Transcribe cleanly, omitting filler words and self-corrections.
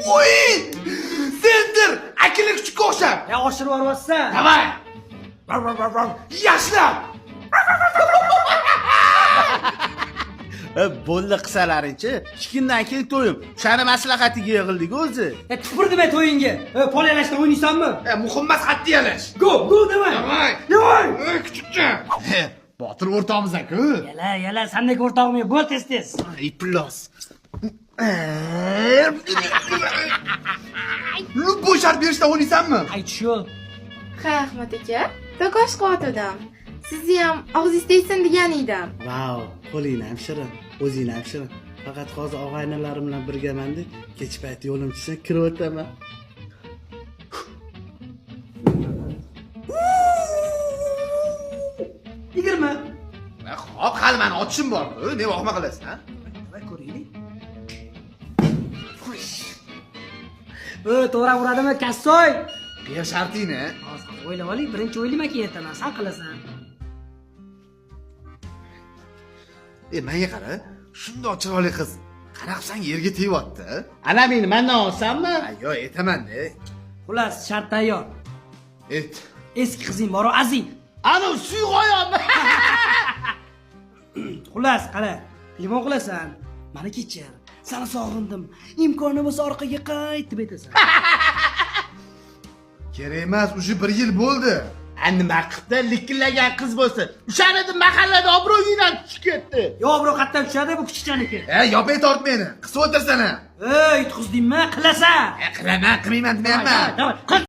Voy! Sendir! Akili kuchukka o'xshab. Ya oshirib yuborsan. Davay! Yashlab! Bo'ldi qisalaringchi. 2 kundan keyin to'yim. O'shani maslahatiga yig'ildik o'zi. Tupurdim to'yingga. Polyalashda o'ynaysanmi? Muhim emas qat'iy yalash. Go demay. Davay! Kuchukcha. Botir o'rtog'imiz-ku. Yala, sendek o'rtog'im yo'q. Bo'l tez. Iplos. Luboy shart berishda o'ynaysanmi? Aytish yo'q. Ha, Ahmad aka, To'qosh qotidim. Sizni ham og'zingiz tegsin degan edim. Vau, qo'ling ham shirin, o'zing ham shirin. Faqat hozir og'aynalarim bilan birgaman-da, kech payti yo'lim tushsa kirib o'taman. Yigirma. Hop, hali meni otishim bor. Ne vaqma qilasan, ha? Va ko'raylik. To'g'ri uradimi, kassoy? Ber shartingni. Hozir o'ylab oling, birinchi o'ylayman keyin aytaman, sen qilasan. Menga qara, shundoq chiroyli qiz. Qaraqsan yerga tegyapti. Ana meni mendan olsanmi? Yo, aytaman-da. Xullas, shart tayyor. Et. Eski qizing bor, azing. Ana suv qo'yam. Xullas, qara, limon qilasan. Meni kechir. Seni sog'indim. Imkoni bo'lsa orqaga qaytib aytasan. Kerak emas, o'sha 1 yil bo'ldi. Nima qildi likillagan qiz bo'lsa, o'shanida mahallada obro'yingdan tushib ketdi. Yo, bro, qatdan tushadi bu kichikchaniki. Yopay tortmaydi. Qisib o'tirsana. Yutqizdingmi? Qilasan. Qilaman, qilmayman demayapman. Davay, qil.